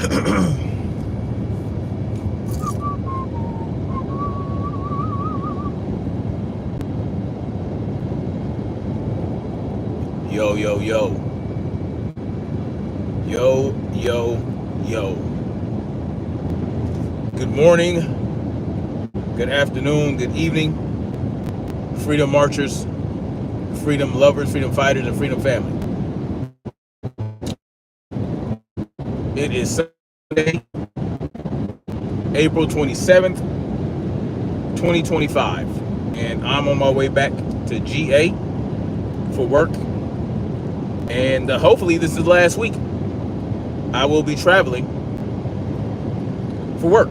Yo, yo, yo. Yo, yo, yo. Good morning, good afternoon, good evening, freedom marchers, freedom lovers, freedom fighters, and freedom family. It is Sunday, April 27th, 2025, and I'm on my way back to GA for work. And hopefully, this is the last week I will be traveling for work.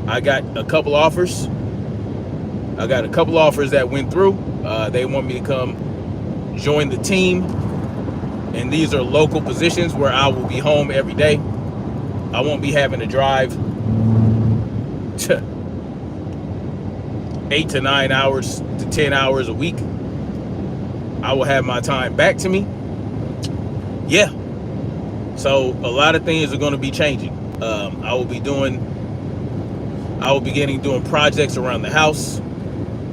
I got a couple offers. That went through. They want me to come join the team, and these are local positions where I will be home every day. I won't be having to drive to 8 to 9 hours to 10 hours a week. I will have my time back to me. Yeah. So a lot of things are going to be changing. I will be doing projects around the house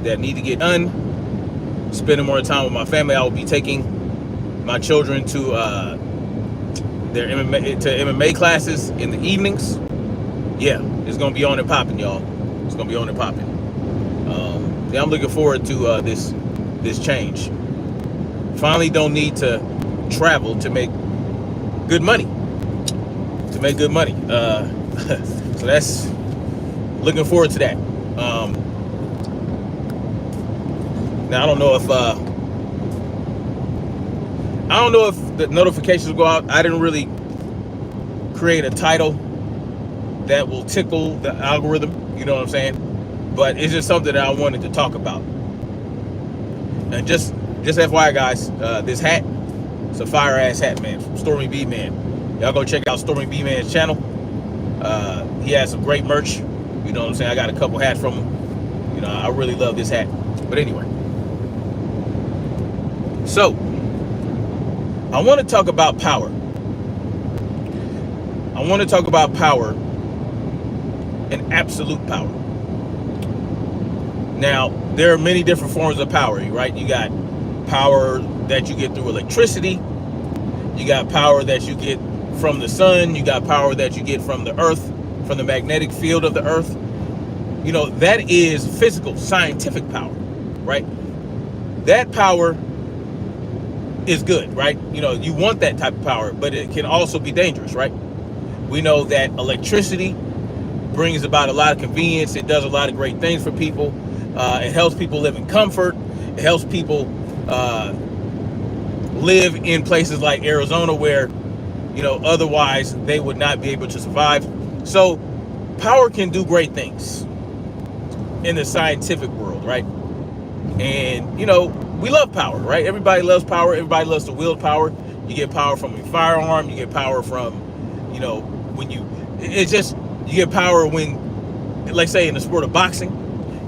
that need to get done. Spending more time with my family. I will be taking my children to their MMA classes in the evenings. Yeah, it's gonna be on and popping, y'all. It's gonna be on and popping. Yeah, I'm looking forward to this change. Finally, don't need to travel to make good money. So that's looking forward to that. Now I don't know if the notifications will go out. I didn't really create a title that will tickle the algorithm. You know what I'm saying? But it's just something that I wanted to talk about. And just FYI, guys, this hat, it's a fire ass hat, man, from Stormy B Man. Y'all go check out Stormy B Man's channel. He has some great merch. You know what I'm saying? I got a couple hats from him. You know, I really love this hat. But anyway, so I want to talk about power. I want to talk about power and absolute power. Now, there are many different forms of power, right? You got power that you get through electricity. You got power that you get from the sun. You got power that you get from the earth, from the magnetic field of the earth. You know, that is physical, scientific power, right? That power is good, right? You know, you want that type of power, but it can also be dangerous, right? We know that electricity brings about a lot of convenience. It does a lot of great things for people. It helps people live in comfort. It helps people live in places like Arizona where, you know, otherwise they would not be able to survive. So power can do great things in the scientific world, right? And, you know, we love power, right? Everybody loves power. Everybody loves to wield power. You get power from a firearm. You get power from, you know, you get power when, like say in the sport of boxing,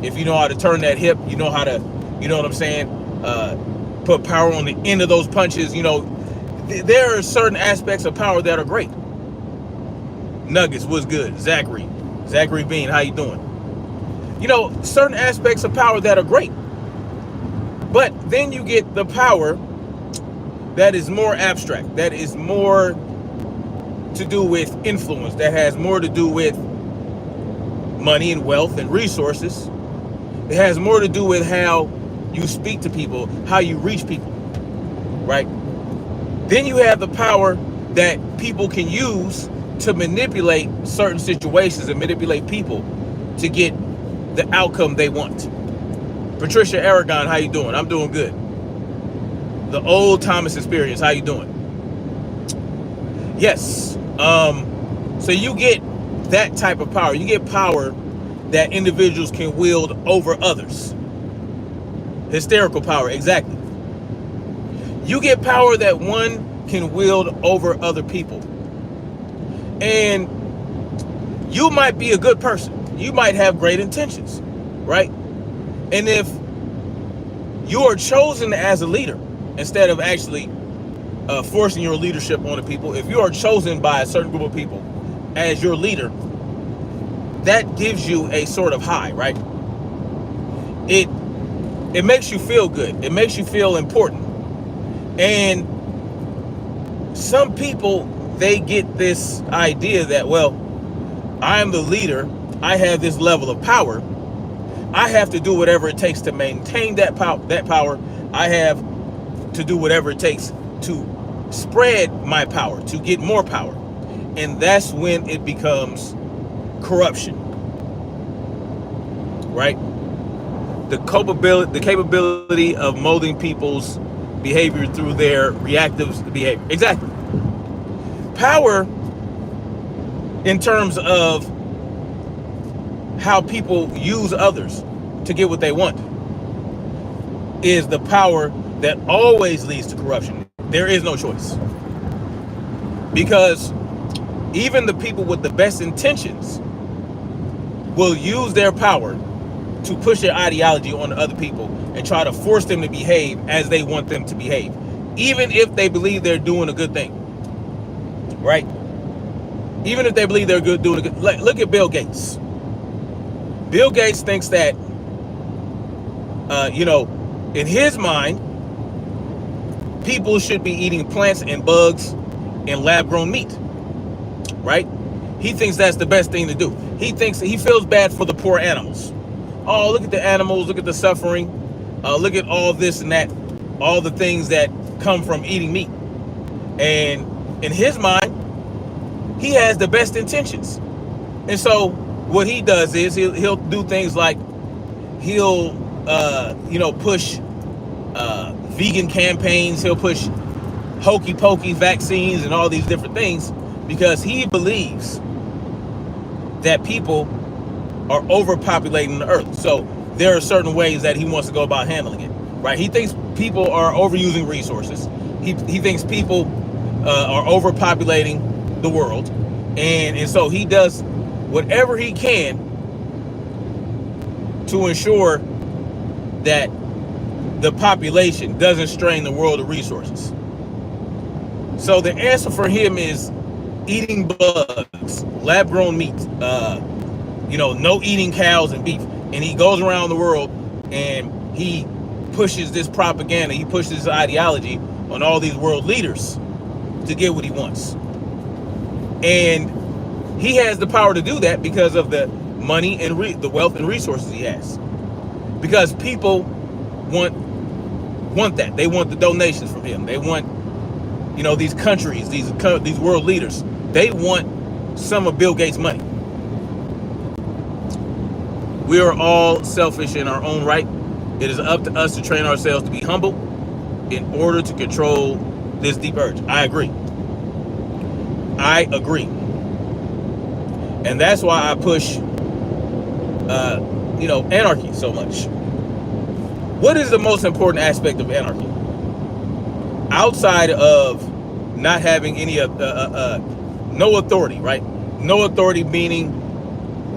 if you know how to turn that hip, you know what I'm saying? Put power on the end of those punches. You know, there are certain aspects of power that are great. Nuggets, what's good? Zachary Bean, how you doing? You know, certain aspects of power that are great. But then you get the power that is more abstract, that is more to do with influence, that has more to do with money and wealth and resources. It has more to do with how you speak to people, how you reach people, right? Then you have the power that people can use to manipulate certain situations and manipulate people to get the outcome they want. Patricia Aragon, how you doing? I'm doing good. The old Thomas experience, how you doing? Yes. So you get that type of power. You get power that individuals can wield over others. Hysterical power, exactly. You get power that one can wield over other people. And you might be a good person. You might have great intentions, right? And if you are chosen as a leader instead of actually forcing your leadership on the people. If you are chosen by a certain group of people as your leader, that gives you a sort of high, right? It it makes you feel good. It makes you feel important. And some people, they get this idea that, well, I am the leader. I have this level of power. I have to do whatever it takes to maintain that power. I have to do whatever it takes to spread my power, to get more power. And that's when it becomes corruption, right? The capability of molding people's behavior through their reactive behavior. Exactly. Power, in terms of how people use others to get what they want, is the power that always leads to corruption. There is no choice. Because even the people with the best intentions will use their power to push their ideology on other people and try to force them to behave as they want them to behave, even if they believe they're doing a good thing, right? Even if they believe they're doing a good. Look at Bill Gates. Bill Gates thinks that, in his mind, people should be eating plants and bugs and lab-grown meat, right? He thinks that's the best thing to do. He feels bad for the poor animals. Oh, look at the animals, look at the suffering, look at all this and that, all the things that come from eating meat. And in his mind, he has the best intentions. And so what he does is he'll do things like he'll push vegan campaigns, he'll push hokey pokey vaccines and all these different things, because he believes that people are overpopulating the earth. So there are certain ways that he wants to go about handling it, right? He thinks people are overusing resources. He thinks people are overpopulating the world, and so he does whatever he can to ensure that the population doesn't strain the world of resources. So the answer for him is eating bugs, lab-grown meat, no eating cows and beef. And he goes around the world and he pushes this propaganda, he pushes this ideology on all these world leaders to get what he wants. And he has the power to do that because of the money and the wealth and resources he has. Because people want that. They want the donations from him. They want, these countries, these world leaders, they want some of Bill Gates' money. We are all selfish in our own right. It is up to us to train ourselves to be humble in order to control this deep urge. I agree. And that's why I push, anarchy so much. What is the most important aspect of anarchy? Outside of not having any, no authority, right? No authority meaning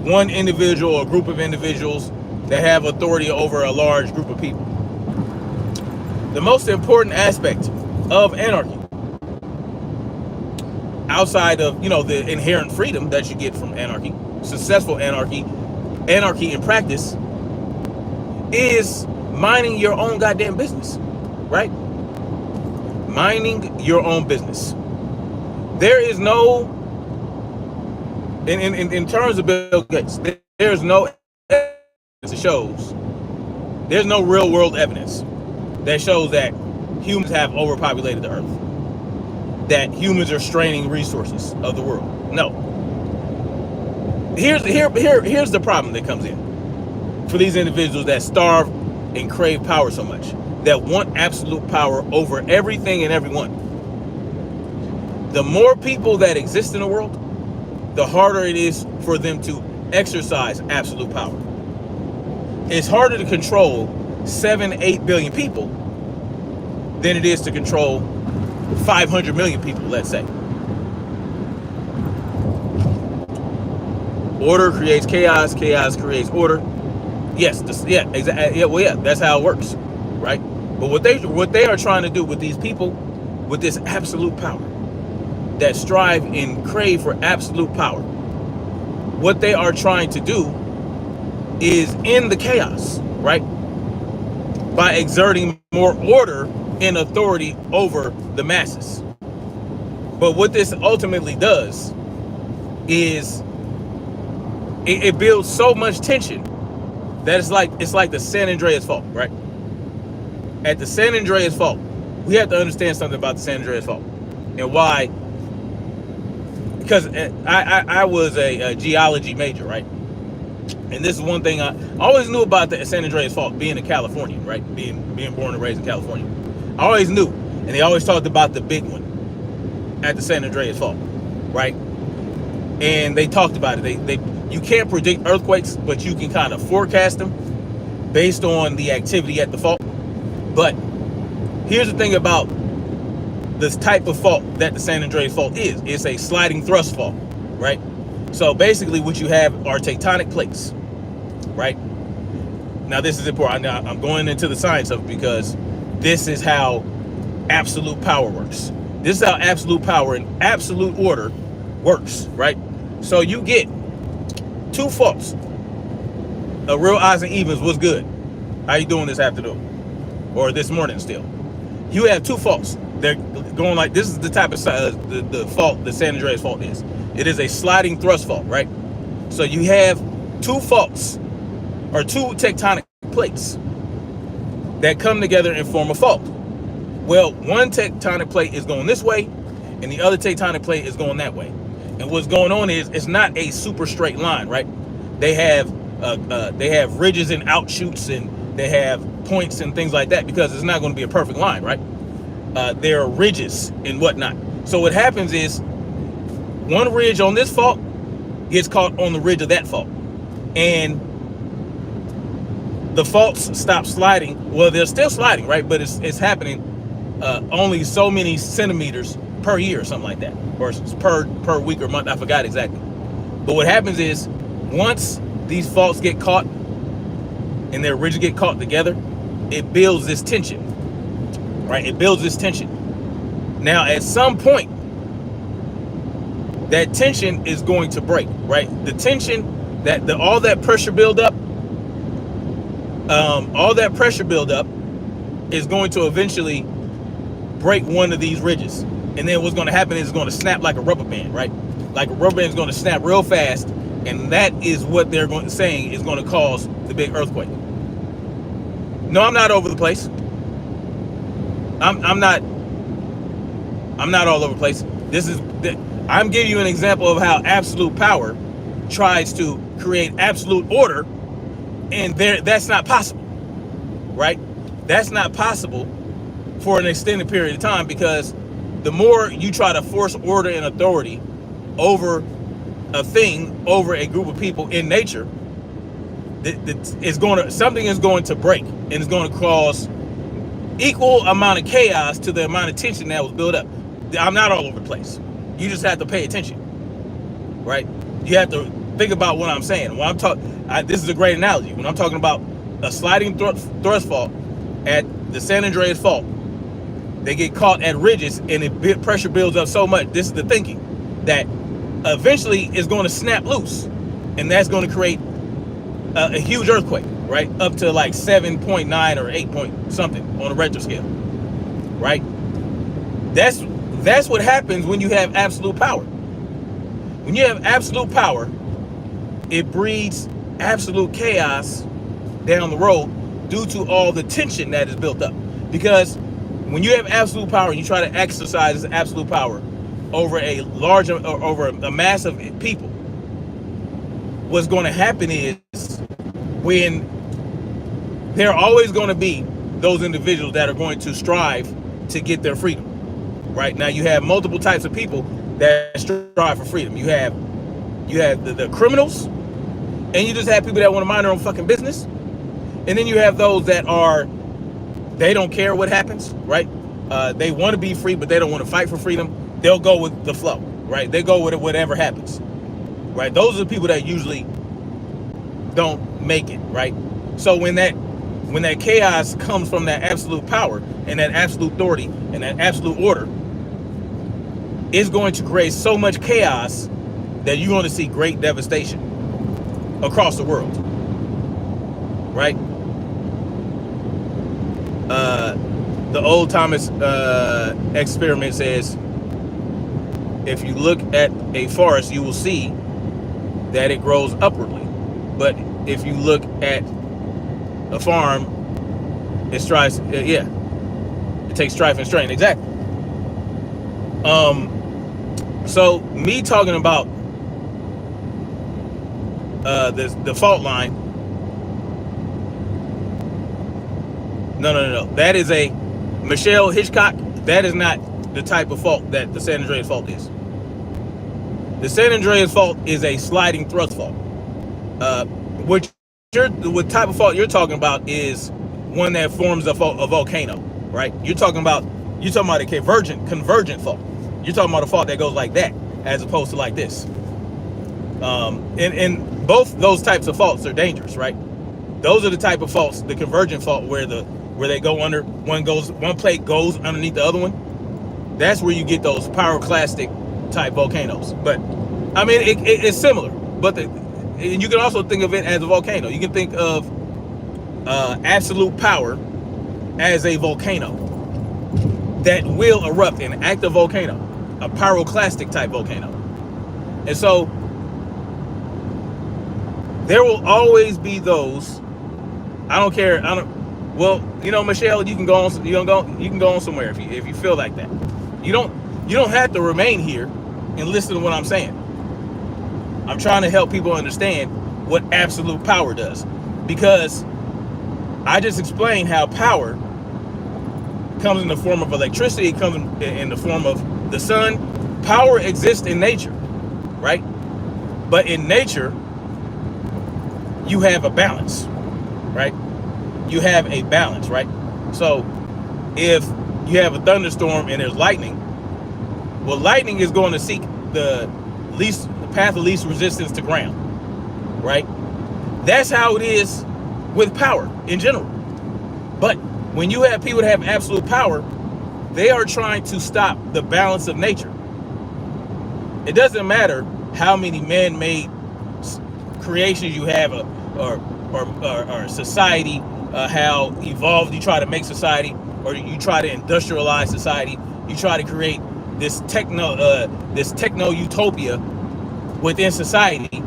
one individual or group of individuals that have authority over a large group of people. The most important aspect of anarchy, outside of, the inherent freedom that you get from anarchy, successful anarchy in practice, is minding your own goddamn business, right? Minding your own business. There is no, in terms of Bill Gates, there's no evidence that shows, there's no real world evidence that shows that humans have overpopulated the earth, that humans are straining resources of the world. No. Here's the problem that comes in for these individuals that starve and crave power so much, that want absolute power over everything and everyone. The more people that exist in the world, the harder it is for them to exercise absolute power. It's harder to control 7-8 billion people than it is to control 500 million people, let's say. Order creates chaos, chaos creates order. Yes, exactly. Yeah, that's how it works, right? But what they are trying to do with these people with this absolute power, that strive and crave for absolute power, what they are trying to do is end the chaos, right? By exerting more order and authority over the masses. But what this ultimately does is it builds so much tension that it's like the San Andreas Fault, right? At the San Andreas Fault, we have to understand something about the San Andreas Fault and why. Because I was a geology major, right? And this is one thing I always knew about the San Andreas Fault, being a Californian, right? Being born and raised in California. I always knew, and they always talked about the big one at the San Andreas Fault, right? And they talked about it. You can't predict earthquakes, but you can kind of forecast them based on the activity at the fault. But here's the thing about this type of fault that the San Andreas Fault is. It's a sliding thrust fault, right? So basically what you have are tectonic plates, right? Now this is important. I'm going into the science of it because this is how absolute power works. This is how absolute power and absolute order works, right? So you get two faults. A real odds and evens. What's good? How you doing this afternoon? Or this morning still? You have two faults. They're going like, this is the type of the fault the San Andreas Fault is. It is a sliding thrust fault, right? So you have two faults, or two tectonic plates that come together and form a fault. Well, one tectonic plate is going this way, and the other tectonic plate is going that way. And what's going on is it's not a super straight line, right? They have ridges and outshoots, and they have points and things like that, because it's not going to be a perfect line, right? There are ridges and whatnot. So what happens is one ridge on this fault gets caught on the ridge of that fault, and the faults stop sliding. Well, they're still sliding, right? But it's happening only so many centimeters per year or something like that, or per week or month. I forgot exactly. But what happens is once these faults get caught and their ridges get caught together, it builds this tension, right? It builds this tension. Now, at some point, that tension is going to break, right? The tension, all that pressure buildup is going to eventually break one of these ridges. And then what's going to happen is it's going to snap like a rubber band, right? Like a rubber band is going to snap real fast, and that is what they're saying is going to cause the big earthquake. No, I'm not over the place. I'm not all over the place. I'm giving you an example of how absolute power tries to create absolute order, and that's not possible, right? That's not possible for an extended period of time, because the more you try to force order and authority over a thing, over a group of people in nature, something is going to break, and it's going to cause equal amount of chaos to the amount of tension that was built up. I'm not all over the place. You just have to pay attention, right? You have to think about what I'm saying. When I'm talking, this is a great analogy. When I'm talking about a sliding thrust fault at the San Andreas Fault, they get caught at ridges, and pressure builds up so much. This is the thinking, that eventually it's going to snap loose, and that's going to create a huge earthquake, right? Up to like 7.9 or 8 point something on a Richter scale, right? That's what happens when you have absolute power. When you have absolute power, it breeds absolute chaos down the road due to all the tension that is built up. Because when you have absolute power, you try to exercise this absolute power over a mass of people, what's going to happen is, when there are always going to be those individuals that are going to strive to get their freedom, right? Now you have multiple types of people that strive for freedom. You have the criminals, and you just have people that want to mind their own fucking business. And then you have those that they don't care what happens, right? They want to be free, but they don't want to fight for freedom. They'll go with the flow, right? They go with it, whatever happens, right? Those are the people that usually don't make it, right? So when that when that chaos comes from that absolute power and that absolute authority and that absolute order, it's going to create so much chaos that you're going to see great devastation across the world, right? The old Thomas experiment says, if you look at a forest, you will see that it grows upwardly. But if you look at a farm, it strives, it takes strife and strain. Exactly. So me talking about the fault line, no. That is a Michelle Hitchcock. That is not the type of fault that the San Andreas fault is. The San Andreas fault is a sliding thrust fault. What type of fault you're talking about is one that forms a volcano, right? You're talking about a convergent fault. You're talking about a fault that goes like that, as opposed to like this. And both those types of faults are dangerous, right? Those are the type of faults, the convergent fault, where they go under, one plate goes underneath the other one. That's where you get those pyroclastic type volcanoes. But I mean, it's similar, but you can also think of it as a volcano. You can think of absolute power as a volcano that will erupt, an active volcano, a pyroclastic type volcano. And so there will always be those. I don't care. Well, Michelle, you can go on. You can go on somewhere if you feel like that. You don't have to remain here and listen to what I'm saying. I'm trying to help people understand what absolute power does, because I just explained how power comes in the form of electricity. It comes in the form of the sun. Power exists in nature, right? But in nature, you have a balance, right? You have a balance, right? So if you have a thunderstorm and there's lightning, well, lightning is going to seek the path of least resistance to ground, right? That's how it is with power in general. But when you have people that have absolute power, they are trying to stop the balance of nature. It doesn't matter how many man-made creations you have, or society, how evolved you try to make society, or you try to industrialize society. You try to create this techno utopia within society.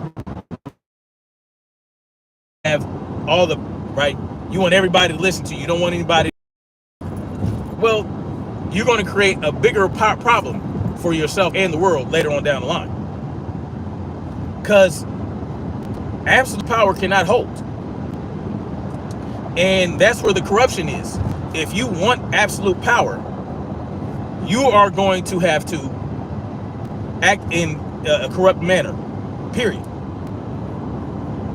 Have all the right. You want everybody to listen to you. You don't want anybody. Well, you're going to create a bigger problem for yourself and the world later on down the line, because absolute power cannot hold. And that's where the corruption is. If you want absolute power, you are going to have to act in a corrupt manner, period.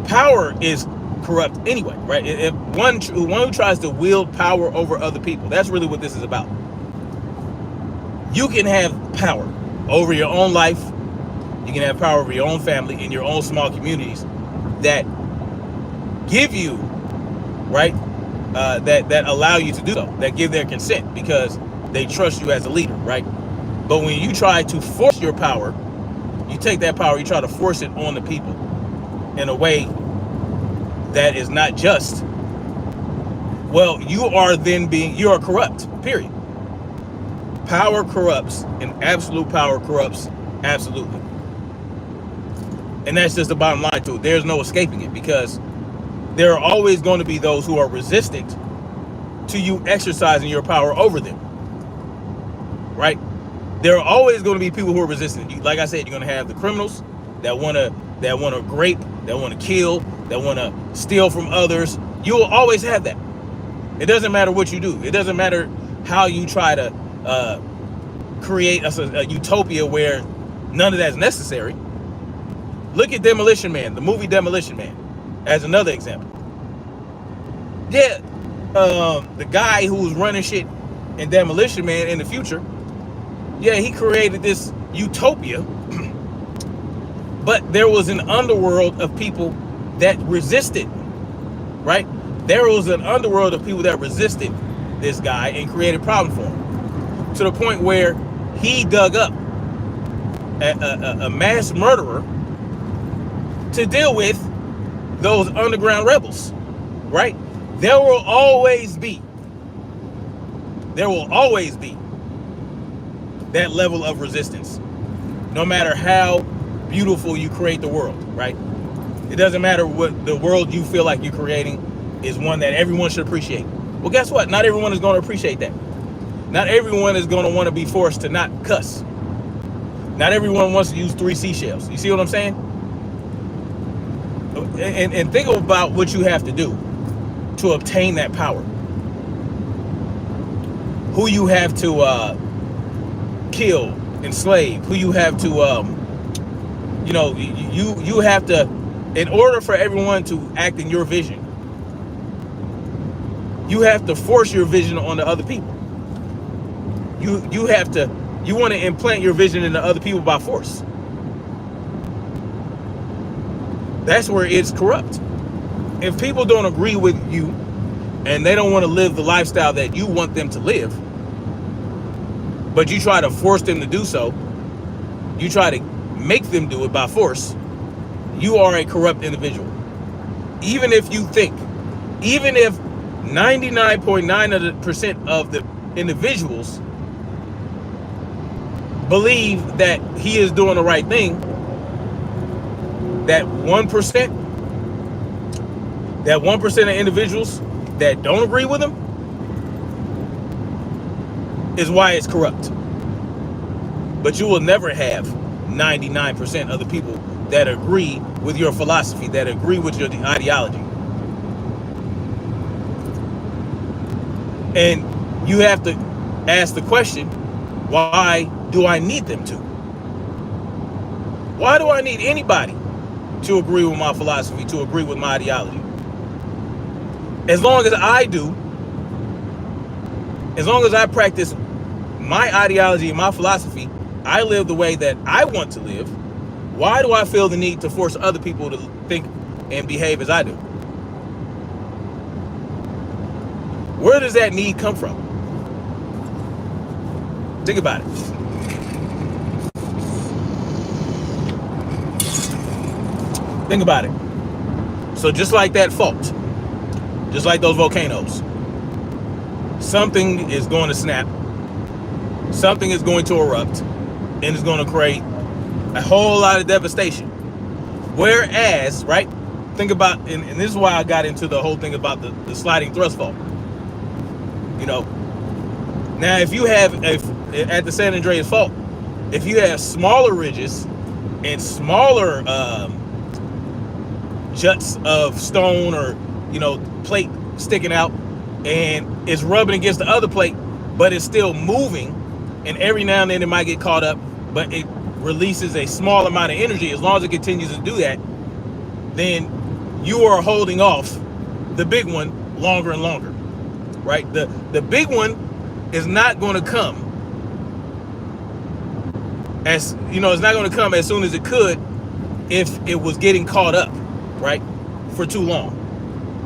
Power is corrupt anyway, right? If one who tries to wield power over other people, that's really what this is about. You can have power over your own life. You can have power over your own family, in your own small communities that give you, right, that allow you to do so, that give their consent because they trust you as a leader, right? But when you try to force your power, you take that power, you try to force it on the people in a way that is not just, well, you are corrupt, period. Power corrupts, and absolute power corrupts absolutely. And that's just the bottom line to it. There's no escaping it, because there are always going to be those who are resistant to you exercising your power over them, right? There are always going to be people who are resistant. Like I said, you're going to have the criminals that want to rape, that want to kill, that want to steal from others. You will always have that. It doesn't matter what you do. It doesn't matter how you try to create a utopia where none of that's necessary. Look at Demolition Man, the movie Demolition Man, as another example. Yeah, the guy who was running shit in Demolition Man in the future, yeah, he created this utopia, but there was an underworld of people that resisted, right? There was an underworld of people that resisted this guy and created problems for him, to the point where he dug up a mass murderer to deal with those underground rebels, right? There will always be that level of resistance, no matter how beautiful you create the world, right? It doesn't matter what the world you feel like you're creating is one that everyone should appreciate. Well, guess what? Not everyone is going to appreciate that. Not everyone is going to want to be forced to not cuss. Not everyone wants to use 3 seashells. You see what I'm saying? And think about what you have to do to obtain that power. Who you have to kill, enslave. Who you have to, you have to, in order for everyone to act in your vision, you have to force your vision onto other people. You want to implant your vision into other people by force. That's where it's corrupt. If people don't agree with you and they don't want to live the lifestyle that you want them to live, but you try to force them to do so, you try to make them do it by force, you are a corrupt individual. Even if 99.9% of the individuals believe that he is doing the right thing, that 1% of individuals that don't agree with him is why it's corrupt. But you will never have 99% of the people that agree with your philosophy, that agree with your ideology. And you have to ask the question, why do I need them to? Why do I need anybody to agree with my philosophy, to agree with my ideology? As long as I do, as long as I practice my ideology and my philosophy, I live the way that I want to live, why do I feel the need to force other people to think and behave as I do? Where does that need come from? Think about it. Think about it. So just like that fault, just like those volcanoes, something is going to snap, something is going to erupt, and it's going to create a whole lot of devastation. Whereas, right, think about, and this is why I got into the whole thing about the sliding thrust fault. You know, now if you have, at the San Andreas fault, if you have smaller ridges and smaller juts of stone or, plate sticking out, and it's rubbing against the other plate, but it's still moving, and every now and then it might get caught up, but it releases a small amount of energy. As long as it continues to do that, then you are holding off the big one longer and longer, right? The big one is not going to come as, it's not going to come as soon as it could if it was getting caught up, right, for too long.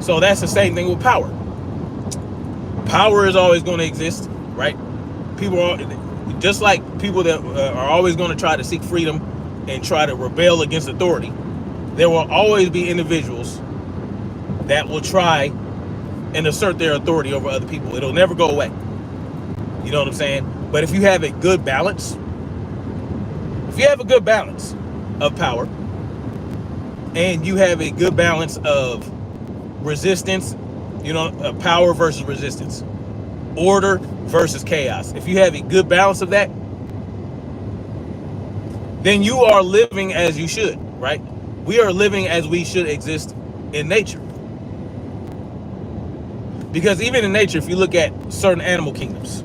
So that's the same thing with power. Power is always going to exist, right? People are just like people that are always going to try to seek freedom and try to rebel against authority. There will always be individuals that will try and assert their authority over other people. It'll never go away. You know what I'm saying? But if you have a good balance, of power, and you have a good balance of resistance, power versus resistance, order versus chaos. If you have a good balance of that, then you are living as you should, right? We are living as we should exist in nature. Because even in nature, if you look at certain animal kingdoms,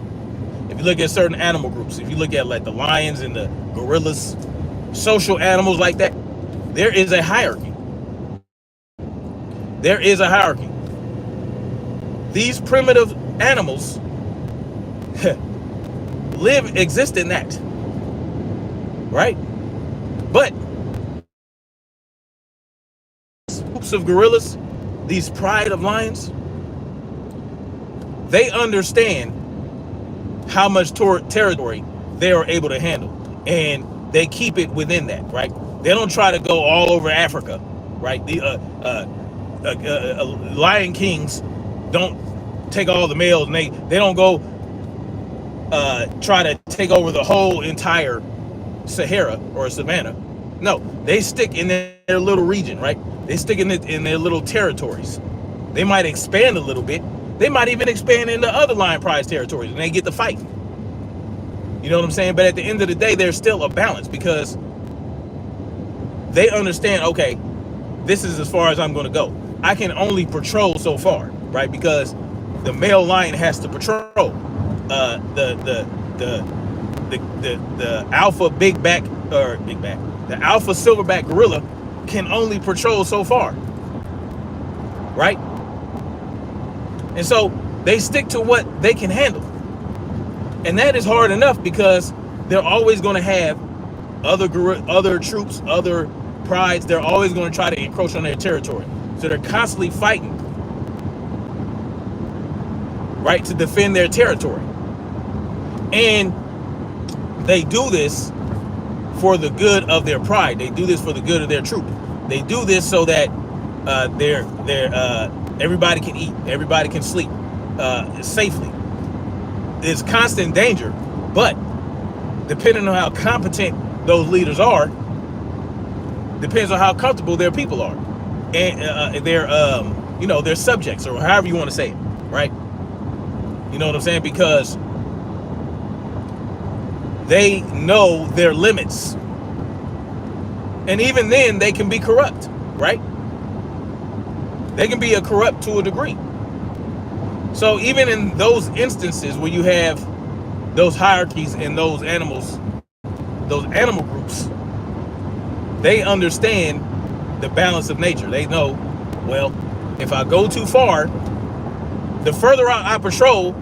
if you look at certain animal groups, if you look at like the lions and the gorillas, social animals like that, there is a hierarchy. There is a hierarchy. These primitive animals exist in that, right? But groups of gorillas, these pride of lions, they understand how much territory they are able to handle, and they keep it within that, right? They don't try to go all over Africa, right? The lion kings don't take all the males, and they don't go try to take over the whole entire Sahara or Savannah. No, they stick in their little region, right? They stick in their little territories. They might expand a little bit. They might even expand into other lion prize territories, and they get to fight. You know what I'm saying? But at the end of the day, there's still a balance, because they understand, okay, this is as far as I'm going to go. I can only patrol so far, right? Because the male lion has to patrol. The alpha the alpha silverback gorilla can only patrol so far, right? And so they stick to what they can handle, and that is hard enough, because they're always going to have other troops, other prides. They're always going to try to encroach on their territory, so they're constantly fighting, right, to defend their territory. And they do this for the good of their pride. They do this for the good of their troop. They do this so that everybody can eat, everybody can sleep safely. There's constant danger, but depending on how competent those leaders are, depends on how comfortable their people are, and their subjects, or however you want to say it, right? You know what I'm saying? Because they know their limits, and even then they can be corrupt, right? They can be corrupt to a degree. So even in those instances where you have those hierarchies and those animal groups, they understand the balance of nature. They know, well, if I go too far, the further out I patrol,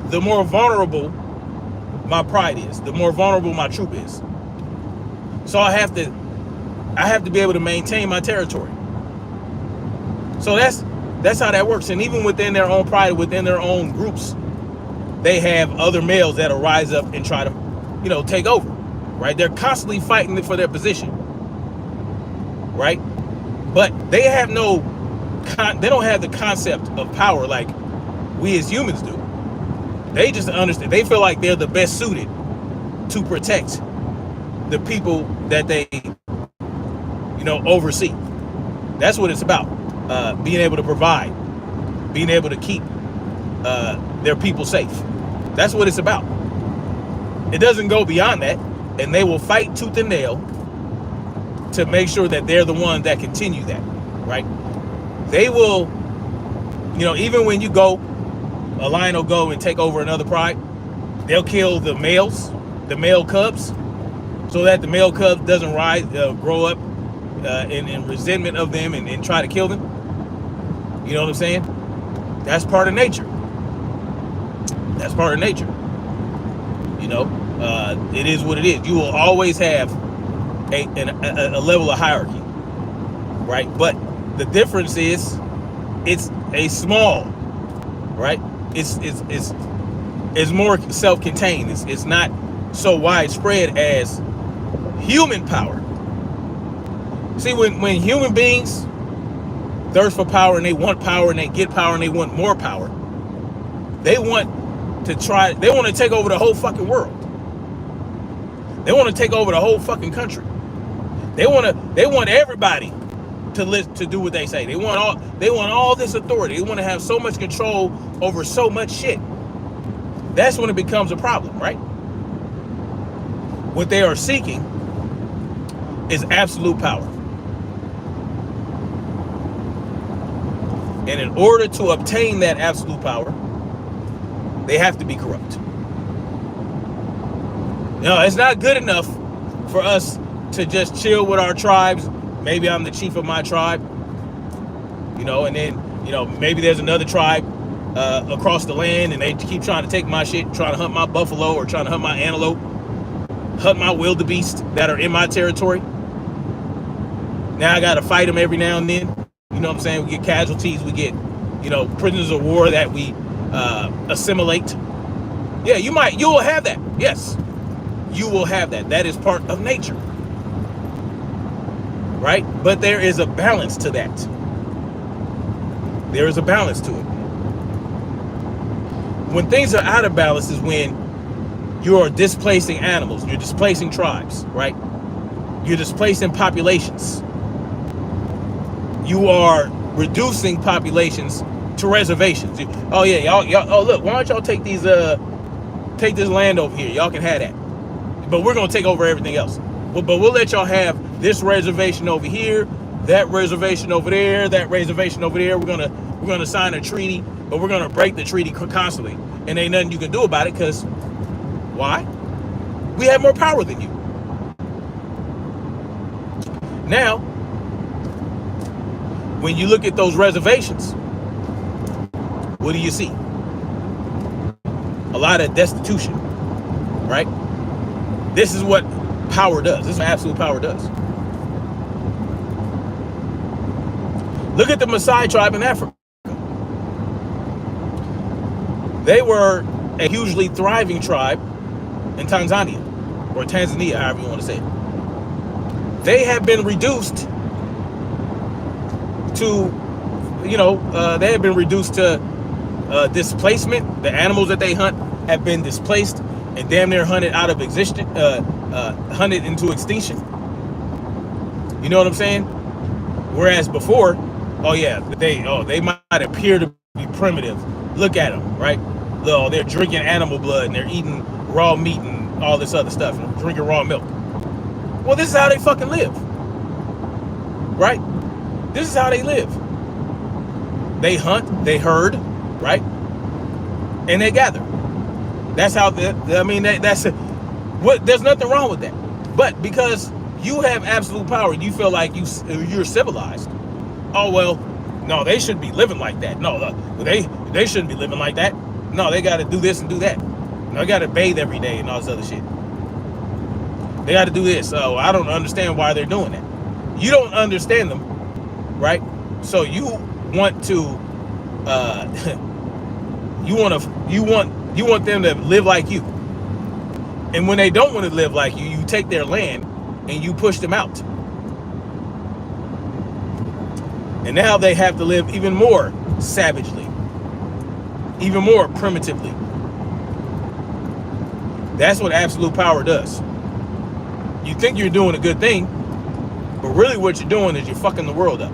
the more vulnerable my pride is, the more vulnerable my troop is. So I have to be able to maintain my territory. So that's how that works. And even within their own pride, within their own groups, they have other males that'll rise up and try to, take over, right? They're constantly fighting for their position, right? But they don't have the concept of power like we as humans do. They just understand. They feel like they're the best suited to protect the people that they, oversee. That's what it's about. Being able to provide, being able to keep their people safe. That's what it's about. It doesn't go beyond that, and they will fight tooth and nail to make sure that they're the ones that continue that, right? They will, even when you go, a lion will go and take over another pride, they'll kill the males, the male cubs, so that the male cubs doesn't grow up in resentment of them and try to kill them. You know what I'm saying? That's part of nature. That's part of nature. It is what it is. You will always have a level of hierarchy, right? But the difference is it's a small, right? It's more self-contained. It's not so widespread as human power. See, when human beings thirst for power, and they want power, and they get power, and they want more power, they want to take over the whole fucking world. They want to take over the whole fucking country. They want everybody to do what they say. They want all this authority. They want to have so much control over so much shit. That's when it becomes a problem, right? What they are seeking is absolute power. And in order to obtain that absolute power, they have to be corrupt. It's not good enough for us to just chill with our tribes. Maybe I'm the chief of my tribe, and then, maybe there's another tribe across the land, and they keep trying to take my shit, trying to hunt my buffalo, or trying to hunt my antelope, hunt my wildebeest that are in my territory. Now I got to fight them every now and then. You know what I'm saying? We get casualties. We get, prisoners of war that we assimilate. Yeah, you will have that. Yes, you will have that. That is part of nature, right? But there is a balance to that. There is a balance to it. When things are out of balance is when you are displacing animals, you're displacing tribes, right? You're displacing populations. You are reducing populations to reservations. Oh yeah, y'all. Oh look, why don't y'all take this land over here? Y'all can have that, but we're gonna take over everything else. But we'll let y'all have this reservation over here, that reservation over there, that reservation over there. We're gonna sign a treaty, but we're gonna break the treaty constantly, and ain't nothing you can do about it because why? We have more power than you. Now, when you look at those reservations, what do you see? A lot of destitution, right? This is what power does. This is what absolute power does. Look at the Maasai tribe in Africa. They were a hugely thriving tribe in Tanzania, or Tanzania, however you want to say it. They have been reduced to, they have been reduced to displacement. The animals that they hunt have been displaced and damn near hunted out of existence, hunted into extinction. You know what I'm saying? Whereas before, they might appear to be primitive. Look at them, right? They're drinking animal blood and they're eating raw meat and all this other stuff, and drinking raw milk. Well, this is how they fucking live, right? This is how they live. They hunt, they herd, right? And they gather. That's how. There's nothing wrong with that. But because you have absolute power, you feel like you're civilized. Oh well, no, they shouldn't be living like that. No, they shouldn't be living like that. No, they got to do this and do that. No, they got to bathe every day and all this other shit. They got to do this. So I don't understand why they're doing that. You don't understand them, right? So you want to, you want them to live like you. And when they don't want to live like you, you take their land and you push them out. And now they have to live even more savagely, even more primitively. That's what absolute power does. You think you're doing a good thing, but really what you're doing is you're fucking the world up.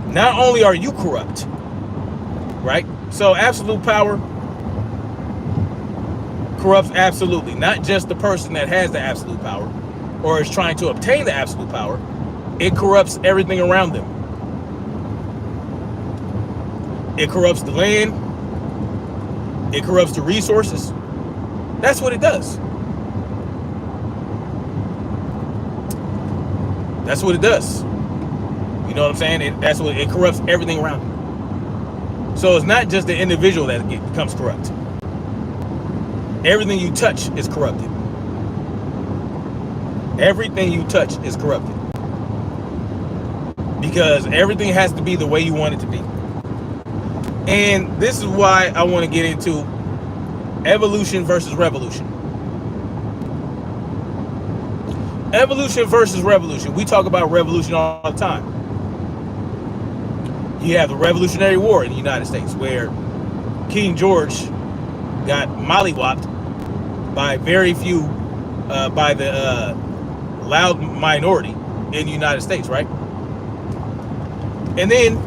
Not only are you corrupt, right? So absolute power corrupts absolutely, not just the person that has the absolute power or is trying to obtain the absolute power. It corrupts everything around them. It corrupts the land. It corrupts the resources. That's what it does. That's what it does. You know what I'm saying? It corrupts everything around you. So it's not just the individual that becomes corrupt. Everything you touch is corrupted. Everything you touch is corrupted. Because everything has to be the way you want it to be. And this is why I want to get into evolution versus revolution. Evolution versus revolution. We talk about revolution all the time. You have the Revolutionary War in the United States, where King George got mollywopped by very few, by the loud minority in the United States, right? And then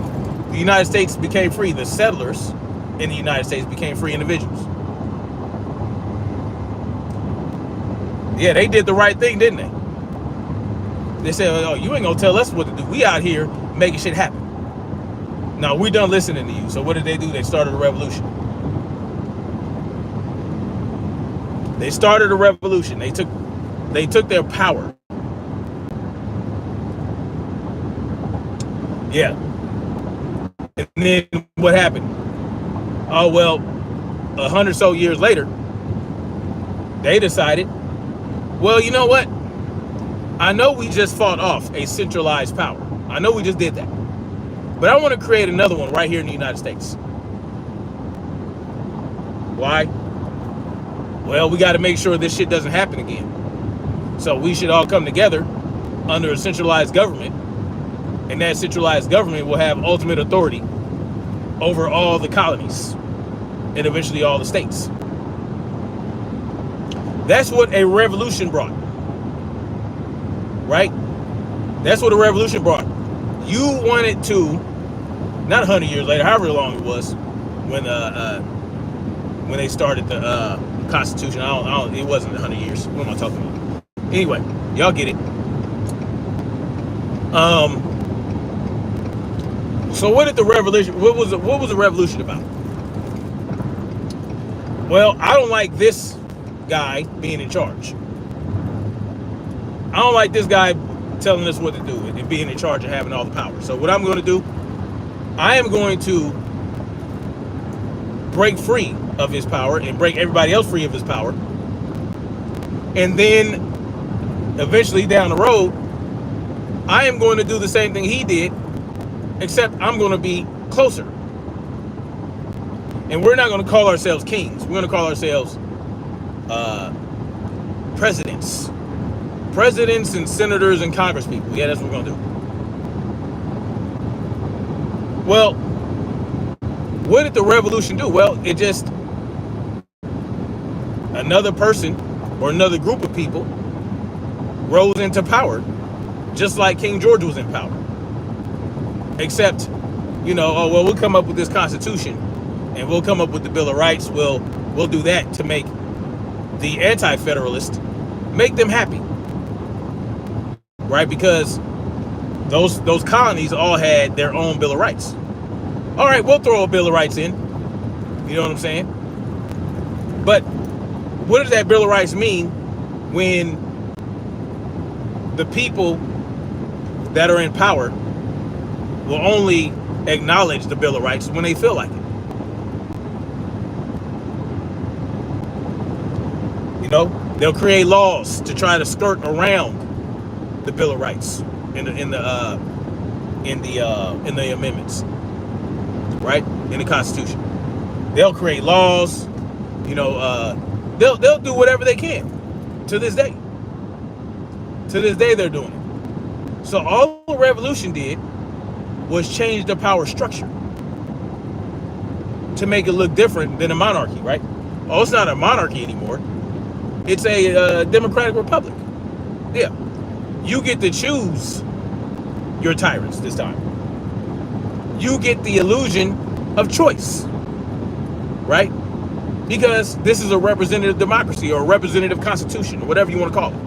the United States became free. The settlers in the United States became free individuals. Yeah, they did the right thing, didn't they? They said, oh, you ain't gonna tell us what to do. We out here making shit happen. No, we done listening to you. So what did they do? They started a revolution. They started a revolution. They took their power. Yeah. And then what happened? Oh, well, 100 so years later, they decided, well, you know what? I know we just fought off a centralized power. I know we just did that. But I want to create another one right here in the United States. Why? Well, we got to make sure this shit doesn't happen again. So we should all come together under a centralized government, and that centralized government will have ultimate authority over all the colonies and eventually all the states. That's what a revolution brought, right? That's what a revolution brought. You wanted to, not 100 years later, however long it was, when they started the Constitution. It wasn't 100 years. What am I talking about? Anyway, y'all get it. So what did the revolution? What was the revolution about? Well, I don't like this guy being in charge. I don't like this guy telling us what to do and being in charge and having all the power. So what I'm going to do, I am going to break free of his power and break everybody else free of his power. And then eventually down the road, I am going to do the same thing he did, except I'm going to be closer. And we're not going to call ourselves kings. We're going to call ourselves presidents. Presidents and senators and congresspeople. Yeah, that's what we're going to do. Well, what did the revolution do? Well, it just, another person or another group of people rose into power, just like King George was in power. Except, we'll come up with this Constitution and we'll come up with the Bill of Rights. We'll do that to make the anti-federalists, make them happy. Right? Because those colonies all had their own Bill of Rights. All right, we'll throw a Bill of Rights in. You know what I'm saying? But what does that Bill of Rights mean when the people that are in power will only acknowledge the Bill of Rights when they feel like it? They'll create laws to try to skirt around the Bill of Rights in the amendments, right? In the Constitution, they'll create laws. They'll do whatever they can. To this day, they're doing it. So all the revolution did was change the power structure to make it look different than a monarchy, right? Oh, it's not a monarchy anymore. It's a democratic republic. Yeah. You get to choose your tyrants this time. You get the illusion of choice, right? Because this is a representative democracy or a representative constitution or whatever you want to call it.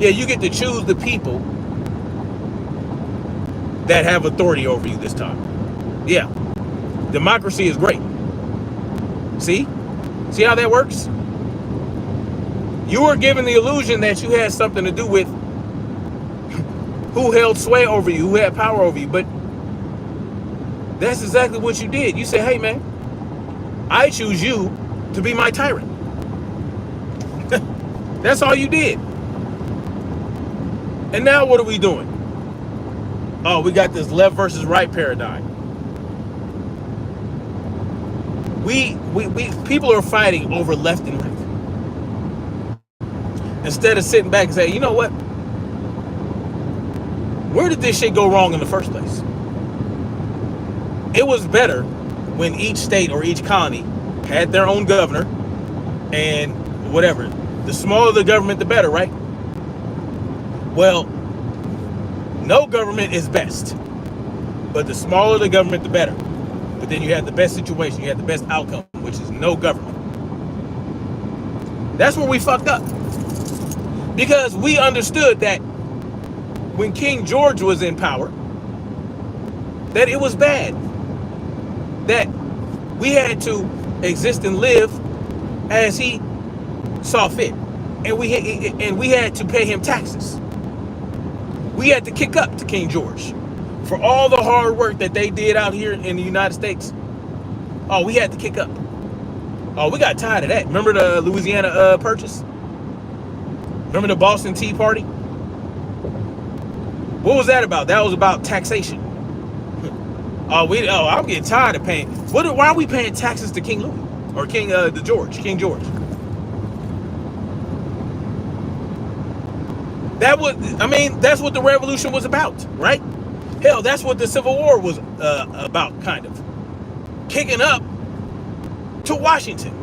Yeah, you get to choose the people that have authority over you this time. Yeah, democracy is great. See how that works? You were given the illusion that you had something to do with who held sway over you, who had power over you, but that's exactly what you did. You say, hey man, I choose you to be my tyrant. That's all you did. And now what are we doing? Oh, we got this left versus right paradigm. We people are fighting over left and right. Instead of sitting back and saying, you know what? Where did this shit go wrong in the first place? It was better when each state or each colony had their own governor and whatever. The smaller the government, the better, right? Well, no government is best, but the smaller the government, the better. But then you have the best situation, you have the best outcome, which is no government. That's where we fucked up. Because we understood that when King George was in power, that it was bad. That we had to exist and live as he saw fit. And we had to pay him taxes. We had to kick up to King George for all the hard work that they did out here in the United States. Oh, we had to kick up. Oh, we got tired of that. Remember the Louisiana Purchase? Remember the Boston Tea Party? What was that about? That was about taxation. I'm getting tired of paying. Why are we paying taxes to King Louis? or King George. That's what the revolution was about, right? Hell, that's what the Civil War was about, kind of. Kicking up to Washington.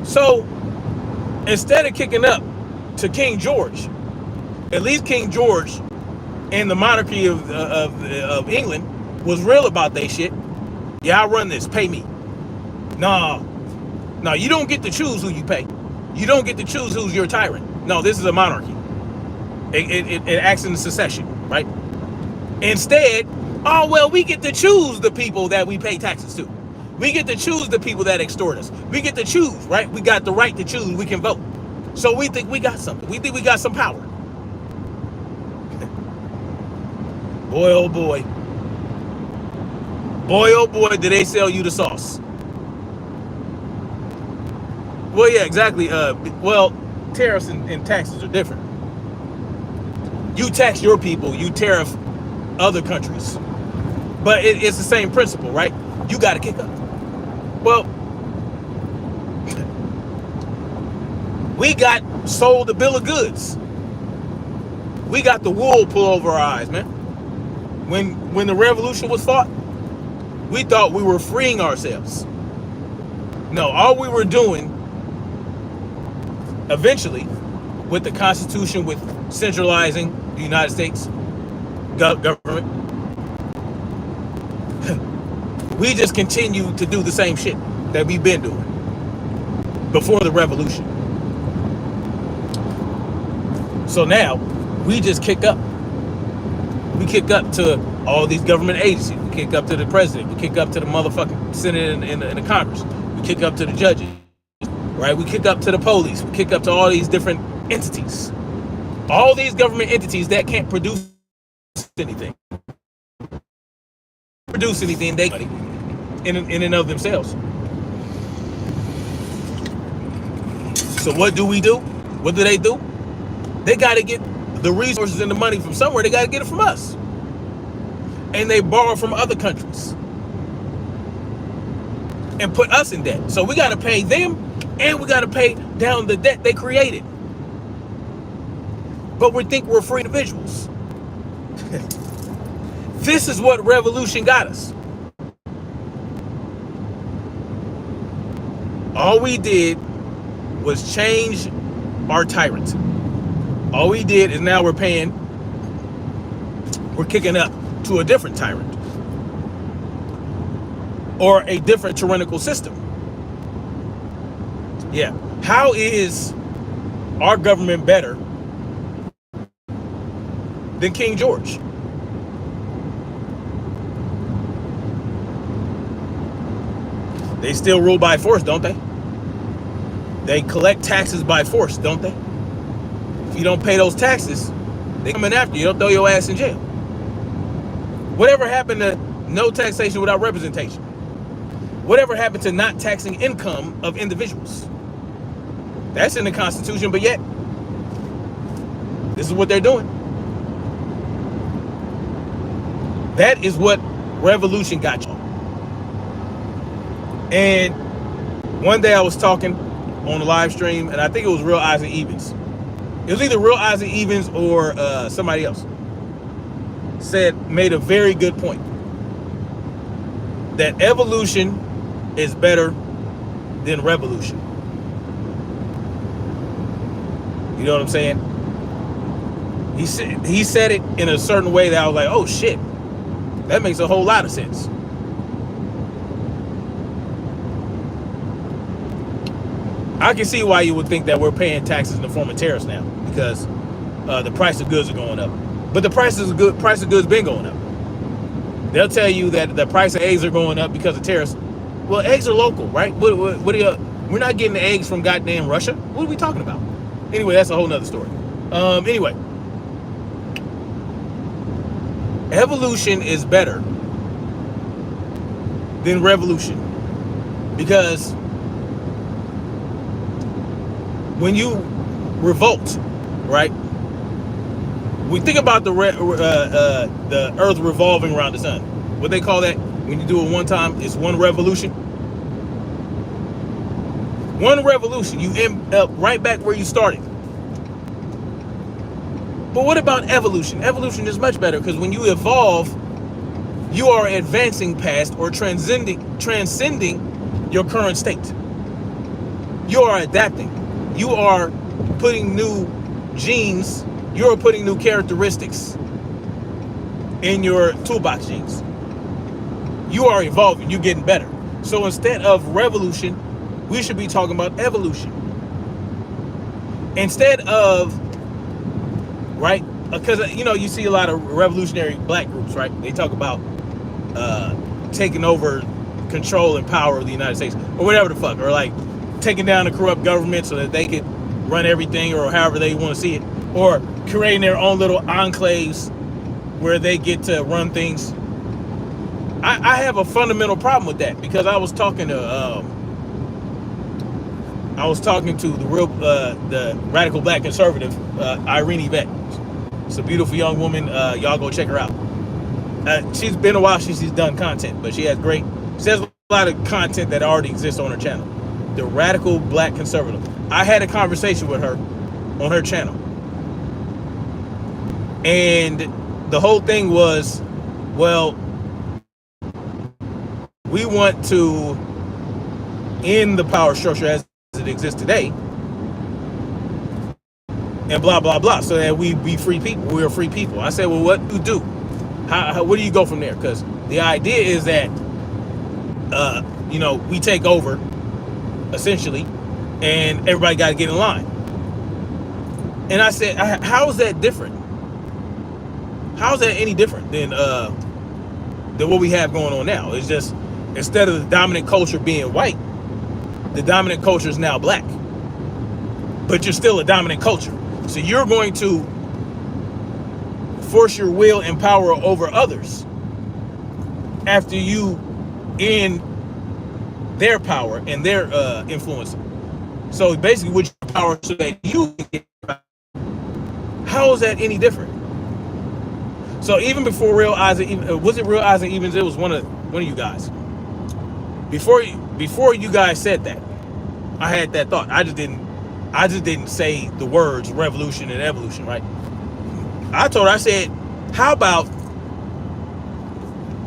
So, instead of kicking up to King George, at least King George and the monarchy of England was real about that shit. Yeah, I run this, pay me. No, you don't get to choose who you pay. You don't get to choose who's your tyrant. No, this is a monarchy. It acts in succession, right? Instead, we get to choose the people that we pay taxes to. We get to choose the people that extort us. We get to choose, right? We got the right to choose. We can vote. So we think we got something. We think we got some power. Boy, oh boy. Boy, oh boy, did they sell you the sauce. Well, yeah, exactly. Tariffs and taxes are different. You tax your people, you tariff other countries. But it's the same principle, right? You got to kick up. Well, we got sold a bill of goods. We got the wool pulled over our eyes, man. When the revolution was fought, we thought we were freeing ourselves. No, all we were doing, eventually, with the Constitution, with centralizing the United States government, we just continue to do the same shit that we've been doing before the revolution. So now, we just kick up. We kick up to all these government agencies. We kick up to the president. We kick up to the motherfucking Senate and the Congress. We kick up to the judges, right? We kick up to the police. We kick up to all these different entities. All these government entities that can't produce anything. They in and of themselves. So what do we do? What do? They got to get the resources and the money from somewhere. They got to get it from us. And they borrow from other countries and put us in debt. So we got to pay them, and we got to pay down the debt they created. But we think we're free individuals. This is what revolution got us. All we did was change our tyrant. All we did is now we're kicking up to a different tyrant or a different tyrannical system. Yeah. How is our government better than King George? They still rule by force, don't they? They collect taxes by force, don't they? If you don't pay those taxes, they coming after you. They'll throw your ass in jail. Whatever happened to no taxation without representation? Whatever happened to not taxing income of individuals? That's in the Constitution, but yet, this is what they're doing. That is what revolution got you. And one day I was talking on the live stream, and I think it was Real Isaac Evans. It was either Real Isaac Evans or somebody else. Made a very good point. That evolution is better than revolution. You know what I'm saying? He said it in a certain way that I was like, oh shit, that makes a whole lot of sense. I can see why you would think that we're paying taxes in the form of tariffs now, because the price of goods are going up. But the price of goods been going up. They'll tell you that the price of eggs are going up because of tariffs. Well, eggs are local, right? What are you? We're not getting the eggs from goddamn Russia. What are we talking about? Anyway, that's a whole nother story. Anyway, evolution is better than revolution, because when you revolt, right? We think about the Earth revolving around the sun. What they call that? When you do it one time, it's one revolution. One revolution, you end up right back where you started. But what about evolution? Evolution is much better, because when you evolve, you are advancing past or transcending your current state. You are adapting. You are putting new genes, you are putting new characteristics in your toolbox genes. You are evolving, you're getting better. So instead of revolution, we should be talking about evolution. Instead of, right? Because, you see a lot of revolutionary black groups, right? They talk about taking over control and power of the United States, or whatever the fuck, or like taking down the corrupt government so that they could run everything, or however they want to see it, or creating their own little enclaves where they get to run things. I have a fundamental problem with that, because I was talking to the radical black conservative, Irene Yvette. It's a beautiful young woman. Y'all go check her out. She's been a while since she's done content, but she has a lot of content that already exists on her channel. The radical black conservative. I had a conversation with her on her channel, and the whole thing was, well, we want to end the power structure as it exists today, and blah blah blah, so that we be free people. We're free people. I said, well, what do you do? Where do you go from there? Because the idea is that we take over essentially, and everybody got to get in line. And I said, how is that different? How is that any different than what we have going on now? It's just, instead of the dominant culture being white, the dominant culture is now black. But you're still a dominant culture. So you're going to force your will and power over others after you end their power and their influence. So basically, with your power, so that you get, how is that any different? So even before Real Isaac, was it Real Isaac Evans? It was one of you guys. Before you guys said that, I had that thought. I just didn't say the words revolution and evolution, right? I said, how about,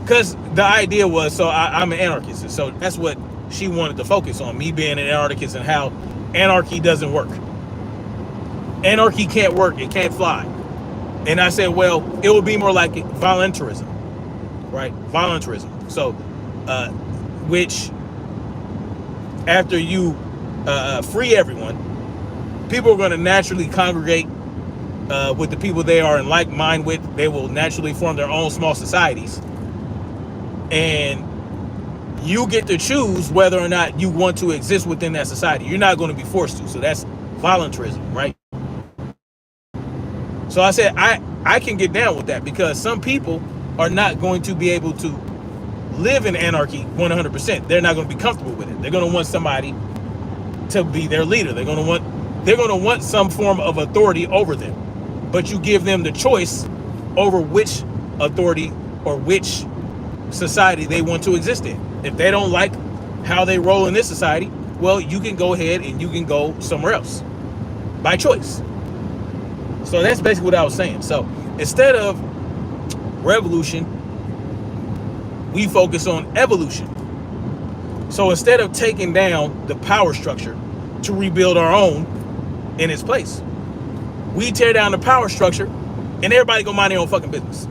because the idea was, so I'm an anarchist, and so that's what she wanted to focus on, me being an anarchist and how anarchy doesn't work. Anarchy can't work, it can't fly. And I said, well, it would be more like voluntarism, right? Voluntarism. So, which, after you free everyone, people are going to naturally congregate with the people they are in like mind with. They will naturally form their own small societies. And you get to choose whether or not you want to exist within that society. You're not going to be forced to. So that's voluntarism, right? So I said, I can get down with that, because some people are not going to be able to live in anarchy 100%. They're not going to be comfortable with it. They're going to want somebody to be their leader. They're going to want some form of authority over them. But you give them the choice over which authority or which society they want to exist in. If they don't like how they roll in this society, well, you can go ahead and you can go somewhere else by choice. So that's basically what I was saying. So instead of revolution, we focus on evolution. So instead of taking down the power structure to rebuild our own in its place, we tear down the power structure and everybody go mind their own fucking business.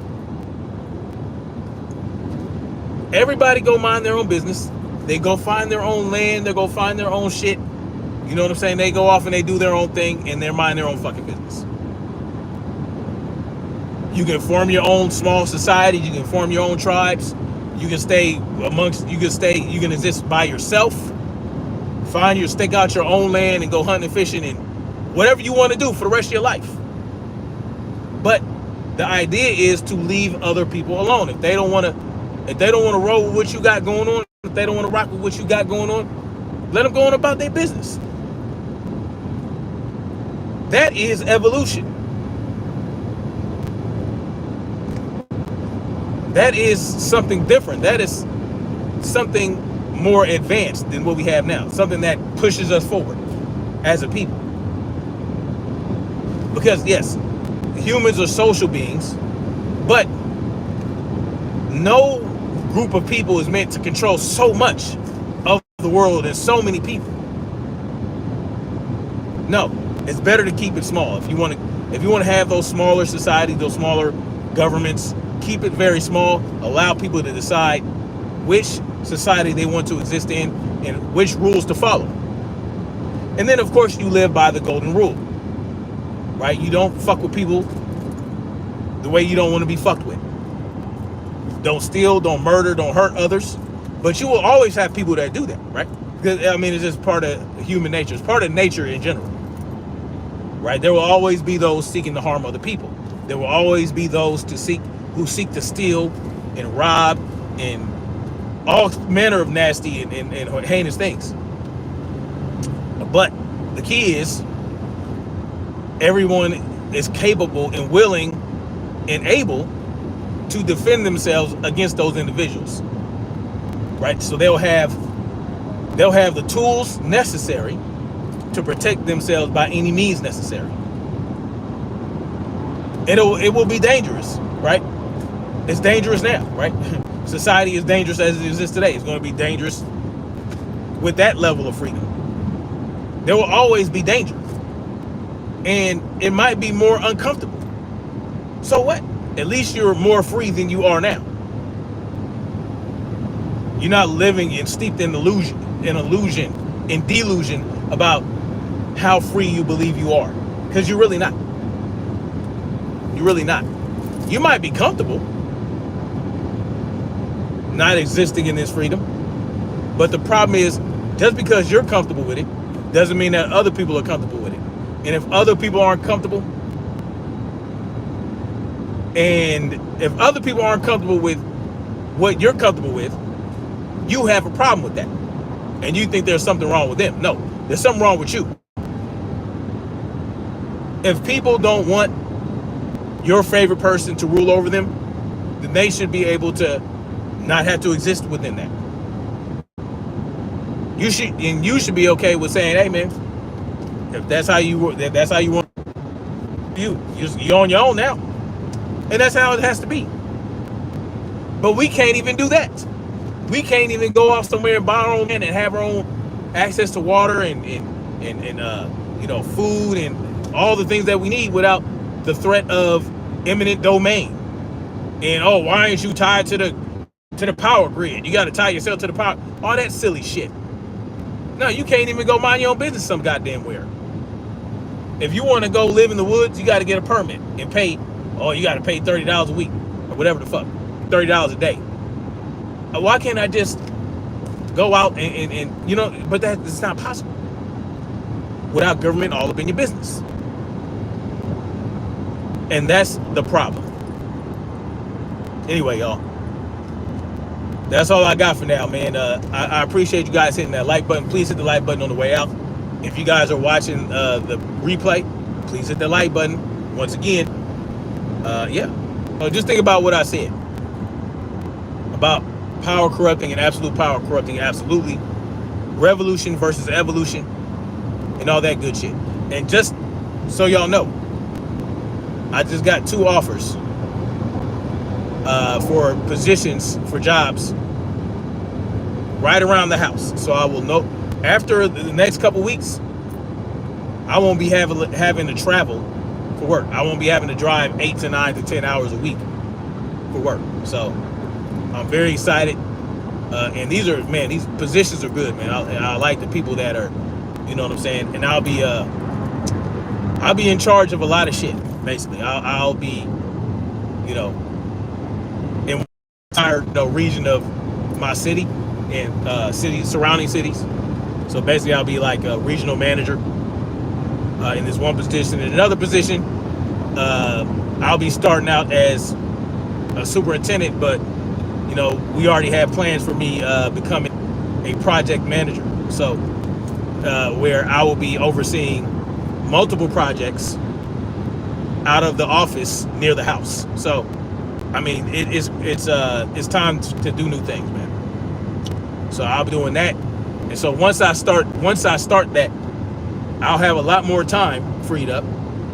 Everybody go mind their own business. They go find their own land. They go find their own shit. You know what I'm saying? They go off and they do their own thing and they mind their own fucking business. You can form your own small society. You can form your own tribes. You can you can exist by yourself. Stake out your own land and go hunting and fishing and whatever you want to do for the rest of your life. But the idea is to leave other people alone. If they don't want to roll with what you got going on, if they don't want to rock with what you got going on, let them go on about their business. That is evolution. That is something different. That is something more advanced than what we have now, something that pushes us forward as a people. Because yes, humans are social beings, but no group of people is meant to control so much of the world and so many people. No, it's better to keep it small. If you want to have those smaller societies, those smaller governments, keep it very small. Allow people to decide which society they want to exist in and which rules to follow. And then, of course, you live by the golden rule, right? You don't fuck with people the way you don't want to be fucked with. Don't steal, don't murder, don't hurt others. But you will always have people that do that, right? Because, I mean, it's just part of human nature. It's part of nature in general, right? There will always be those seeking to harm other people. There will always be those who seek to steal and rob and all manner of nasty and heinous things. But the key is everyone is capable and willing and able to defend themselves against those individuals, right? So they'll have the tools necessary to protect themselves by any means necessary. It will be dangerous, right? It's dangerous now, right? Society is dangerous as it exists today. It's going to be dangerous with that level of freedom. There will always be danger. And it might be more uncomfortable. So what? At least you're more free than you are now. You're not living and steeped in delusion about how free you believe you are. Because you're really not. You're really not. You might be comfortable not existing in this freedom. But the problem is, just because you're comfortable with it, doesn't mean that other people are comfortable with it. And if other people aren't comfortable, with what you're comfortable with, you have a problem with that. And you think there's something wrong with them. No, there's something wrong with you. If people don't want your favorite person to rule over them, then they should be able to not have to exist within that. You should be okay with saying, hey man, if that's how you want, you're on your own now. And that's how it has to be. But we can't even do that. We can't even go off somewhere and buy our own land and have our own access to water and food and all the things that we need without the threat of eminent domain. And why aren't you tied to the power grid? You got to tie yourself to the power. All that silly shit. No, you can't even go mind your own business some goddamn where. If you want to go live in the woods, you got to get a permit and pay. You got to pay $30 a week or whatever the fuck, $30 a day. Why can't I just go out and but that's not possible without government all up in your business. And that's the problem. Anyway, y'all, that's all I got for now, man. I appreciate you guys hitting that like button. Please hit the like button on the way out. If you guys are watching the replay, please hit the like button. Once again, just think about what I said about power corrupting and absolute power corrupting absolutely, revolution versus evolution, and all that good shit. And just so y'all know, I just got 2 offers for positions for jobs right around the house. So I will know after the next couple weeks, I won't be having to travel for work. I won't be having to drive 8 to 9 to 10 hours a week for work. So I'm very excited. And these positions are good, man. I like the people that are, you know what I'm saying? And I'll be in charge of a lot of shit, basically. I'll be, in the entire region of my city and surrounding cities. So basically I'll be like a regional manager in this one position. In another position, I'll be starting out as a superintendent, but we already have plans for me becoming a project manager. So where I will be overseeing multiple projects out of the office near the house. So I mean, it's time to do new things, man. So I'll be doing that. And so once I start that, I'll have a lot more time freed up.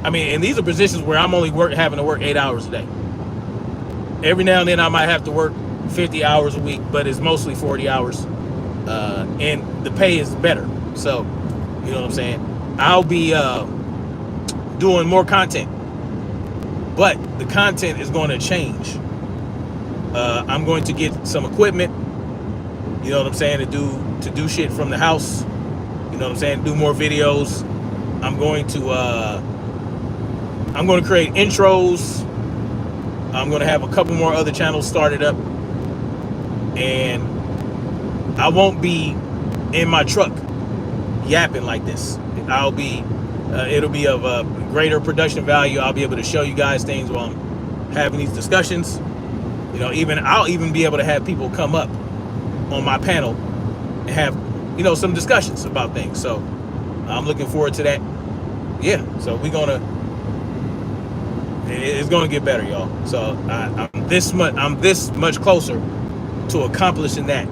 I mean, and these are positions where I'm only having to work 8 hours a day. Every now and then I might have to work 50 hours a week, but it's mostly 40 hours. And the pay is better. So, you know what I'm saying? I'll be doing more content, but the content is going to change. I'm going to get some equipment, you know what I'm saying, to do shit from the house. You know what I'm saying? Do more videos. I'm going to create intros. I'm going to have a couple more other channels started up, and I won't be in my truck yapping like this. I'll be it'll be of a greater production value. I'll be able to show you guys things while I'm having these discussions. You know, I'll even be able to have people come up on my panel and have, you know, some discussions about things. So I'm looking forward to that. Yeah, so it's gonna get better, y'all. So I'm this much closer to accomplishing that,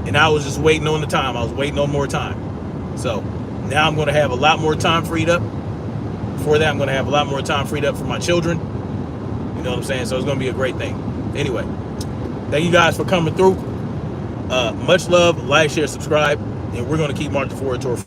and I was just waiting on the time. I was waiting on more time. So now I'm gonna have a lot more time freed up. Before that, I'm gonna have a lot more time freed up for my children. You know what I'm saying? So it's gonna be a great thing. Anyway, thank you guys for coming through. Much love. Like, share, subscribe, and we're gonna keep marching forward toward